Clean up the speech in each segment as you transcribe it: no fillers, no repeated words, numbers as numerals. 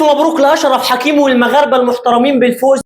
ألف مبروك لأشرف حكيمي والمغاربة المحترمين بالفوز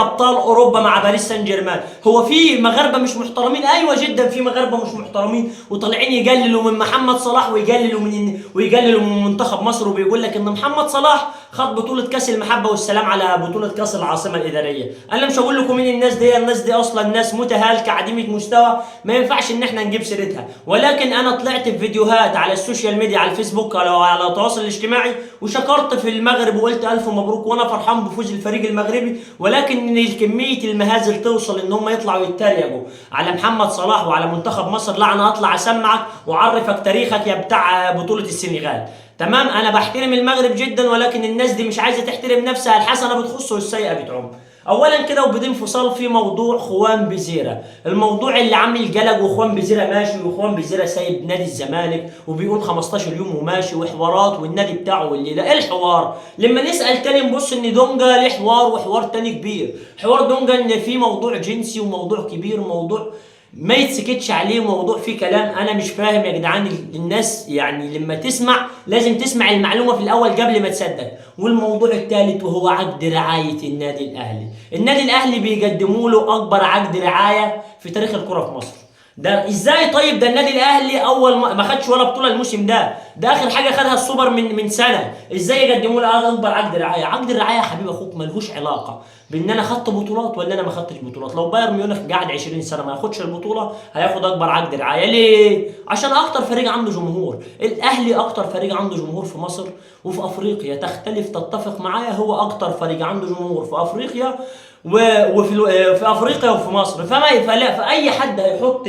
ابطال اوروبا مع باريس سان جيرمان. هو في مغاربه مش محترمين؟ ايوه جدا في مغاربه مش محترمين وطالعين يجللوا من محمد صلاح ويجللوا من منتخب مصر، وبيقول لك ان محمد صلاح خد بطوله كاس المحبه والسلام على بطوله كاس العاصمه الاداريه. انا مش هقول لكم مين الناس دي، الناس دي اصلا ناس متهالكه عديمه مستوى، ما ينفعش ان احنا نجيب سيرتها. ولكن انا طلعت في فيديوهات على السوشيال ميديا، على الفيسبوك او على التواصل الاجتماعي، وشكرت في المغرب وقلت الف مبروك وانا فرحان بفوز الفريق المغربي. ولكن ان كميه المهازل توصل ان هم يطلعوا يتريقوا على محمد صلاح وعلى منتخب مصر، لا انا اطلع اسمعك واعرفك تاريخك يا بتاع بطوله السنغال. تمام، انا بحترم المغرب جدا، ولكن الناس دي مش عايزه تحترم نفسها، الحسنه بتخص والسيئه بتعم. اولا كده وبدون انفصال في موضوع خوان بيزيرا، الموضوع اللي عامل قلق، وخوان بيزيرا ماشي، وخوان بيزيرا سايب نادي الزمالك وبيقول 15 يوم وماشي وحوارات والنادي بتاعه والليله. ايه الحوار؟ لما نسال تاني نبص ان دونجا له حوار، وحوار تاني كبير. حوار دونجا ان في موضوع جنسي وموضوع كبير وموضوع ما يتسكتش عليه، موضوع فيه كلام. انا مش فاهم يا جدعان، الناس يعني لما تسمع لازم تسمع المعلومه في الاول قبل ما تصدق. والموضوع الثالث وهو عقد رعايه النادي الاهلي. النادي الاهلي بيقدموا له اكبر عقد رعايه في تاريخ الكره في مصر. ده ازاي طيب؟ ده النادي الاهلي اول ما خدش ولا بطوله الموسم ده اخر حاجه خدها السوبر من سنه. ازاي يقدموا له اكبر عقد رعايه؟ عقد الرعايه يا حبيب اخوك ملهوش علاقه بان انا خدت بطولات ولا انا ما خدتش بطولات. لو بايرن ميونخ قاعد 20 سنه ما ياخدش البطوله هياخد اكبر عقد رعايه. ليه؟ عشان اكتر فريق عنده جمهور. الاهلي اكتر فريق عنده جمهور في مصر وفي افريقيا، تختلف تتفق معايا، هو اكتر فريق عنده جمهور في افريقيا في افريقيا وفي مصر. فاي حد هيحط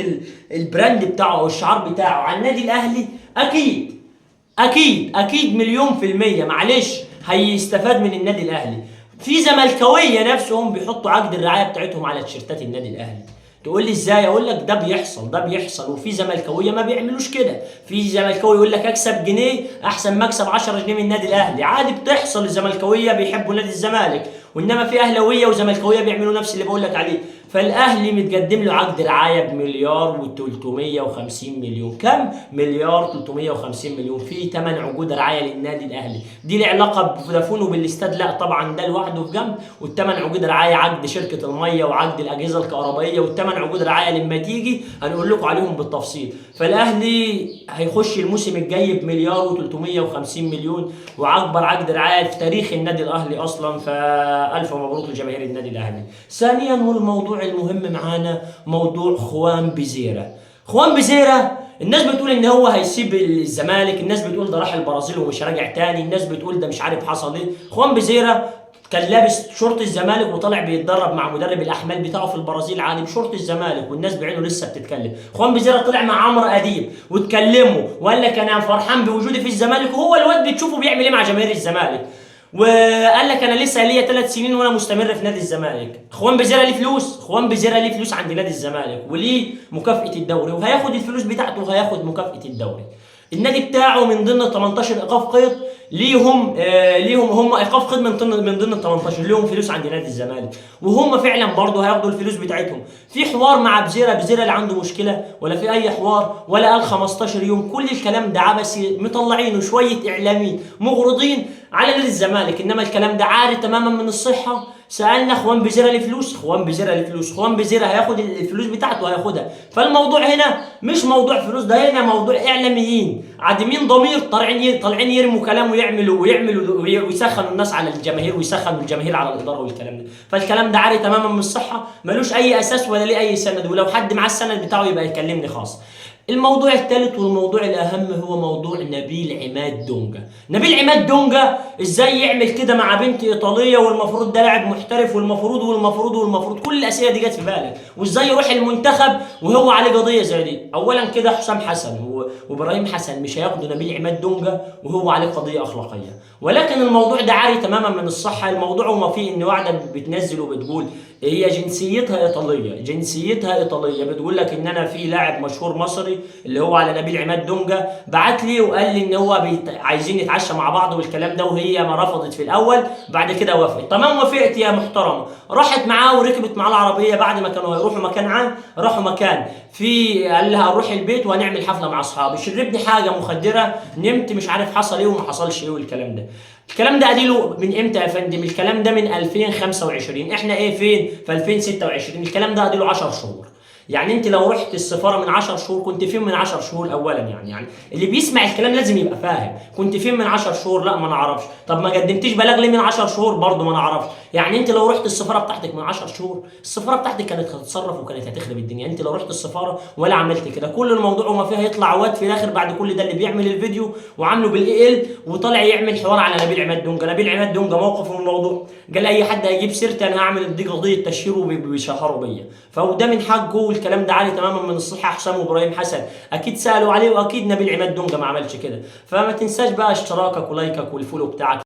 البراند بتاعه او الشعار بتاعه على النادي الاهلي اكيد مليون في المية معلش هيستفاد من النادي الاهلي. في زملكاويه نفسهم بيحطوا عقد الرعايه بتاعتهم على تيشيرتات النادي الاهلي. تقول لي ازاي؟ اقول لك ده بيحصل. وفي زملكاويه ما بيعملوش كده. في زملكاوي يقول لك اكسب جنيه احسن ما اكسب 10 جنيه من النادي الاهلي. عادي بتحصل. الزملكاويه بيحبوا نادي الزمالك، وانما في اهلاويه وزملكاويه بيعملوا نفس اللي بقول لك عليه. فالاهلي متقدم له عقد رعايه بمليار و350 مليون. كم؟ مليار 350 مليون. في 8 عقود رعايه للنادي الاهلي. دي له علاقه بفودافون وبالاستاد؟ لا طبعا، ده لوحده في جنب. والثمان عقود رعايه عقد شركه الميه وعقد الاجهزه الكهربائيه، والثمان عقود رعايه لما تيجي هنقول لكم عليهم بالتفصيل. فالاهلي هيخش الموسم الجاي بمليار و350 مليون، واكبر عقد رعايه في تاريخ النادي الاهلي اصلا. فالف مبروك لجماهير النادي الاهلي. ثانيا والموضوع المهم معانا موضوع خوان بيزيرا. الناس بتقول ان هو هيسيب الزمالك، الناس بتقول ده راح البرازيل ومش راجع تاني، الناس بتقول ده مش عارف حصل ايه. خوان بيزيرا كان لابس شورت الزمالك وطالع بيتدرب مع مدرب الاحمال بتاعه في البرازيل عادي بشورت الزمالك، والناس بعينه لسه بتتكلم. خوان بيزيرا طلع مع عمرو اديب واتكلموا وقال لك انا فرحان بوجودي في الزمالك، وهو الواد بتشوفه بيعمل ايه مع جماهير الزمالك. وقال لك انا لسه ليا 3 سنين وانا مستمر في نادي الزمالك. خوان بيزيرا ليه فلوس عند نادي الزمالك، وليه مكافأة الدوري، وهياخد الفلوس بتاعته وهياخد مكافأة الدوري. النادي بتاعه من ضمن 18 ايقاف قيد ليهم هم ايقاف قيد من ضمن ال 18 ليهم فلوس عند نادي الزمالك، وهم فعلا برضه هياخدوا الفلوس بتاعتهم. في حوار مع بيزيرا اللي عنده مشكله ولا في اي حوار ولا قال 15 يوم؟ كل الكلام ده عبثي مطلعينه شويه اعلاميين مغرضين على نادي الزمالك، انما الكلام ده عاري تماما من الصحه. سالنا خوان بيزيرا ليه فلوس، خوان بيزيرا هياخد الفلوس بتاعته هياخدها. فالموضوع هنا مش موضوع فلوس، ده هنا موضوع اعلاميين عادمين ضمير طالعين يرموا كلام ويعملوا ويسخنوا الناس على الجماهير ويسخنوا الجماهير على الاداره والكلام ده. فالكلام ده عاري تماما من الصحه، ملوش اي اساس ولا ليه اي سند، ولو حد معاه السند بتاعه يبقى يكلمني خاص. الموضوع الثالث والموضوع الاهم هو موضوع نبيل عماد دونجا. ازاي يعمل كده مع بنت ايطاليه والمفروض ده لاعب محترف والمفروض كل الاسئله دي جت في بالك؟ وازاي يروح المنتخب وهو عليه قضيه زي دي؟ اولا كده حسام حسن وابراهيم حسن مش هياخدوا نبيل عماد دونجا وهو عليه قضيه اخلاقيه. ولكن الموضوع ده عاري تماما من الصحه. الموضوع وما فيه ان واحده بتنزل وبتقول هي جنسيتها ايطاليه بتقول لك ان انا في لاعب مشهور مصري اللي هو على نبيل عماد دونجا بعت لي وقال لي ان هو عايزين نتعشى مع بعض والكلام ده، وهي ما رفضت في الاول، بعد كده وافقت. تمام، وافقت يا محترمه. راحت معاه وركبت معاه العربيه بعد ما كانوا هيروحوا مكان عام، راحوا مكان قال لها اروح البيت وهنعمل حفله مع اصحابي. شربني حاجه مخدره، نمت مش عارف حصل ايه وما حصلش ايه والكلام ده. الكلام ده اديله من امتى يا فندم؟ الكلام ده من 2025، احنا ايه فين في 2026؟ الكلام ده اديله 10 شهور. يعني انت لو رحت السفاره من 10 شهور كنت فين من 10 شهور اولا؟ يعني اللي بيسمع الكلام لازم يبقى فاهم. كنت فين من 10 شهور؟ لا ما نعرفش. طب ما قدمتيش بلاغ ليه من 10 شهور؟ برضه ما نعرفش. يعني انت لو رحت السفاره بتاعتك من 10 شهور، السفاره بتاعتك كانت هتتصرف وكانت هتخرب الدنيا. انت لو رحت السفاره ولا عملت كده، كل الموضوع وما فيها يطلع واد في الاخر بعد كل ده اللي بيعمل الفيديو وعامله بالاي ال وطالع يعمل حوار على نبيل عماد دونجا. نبيل عماد دونجا موقفه من الموضوع، قال اي حد هيجيب سيرتي انا هعمل دي قضيه تشهير وبيشهروا بيا. فده من حقه، والكلام ده عالي تماما من الصحه. حسام وابراهيم حسن اكيد سالوا عليه، واكيد نبيل عماد دونجا ما عملش كده. فما تنساش بقى اشتراكك ولايكك والفولو بتاعك.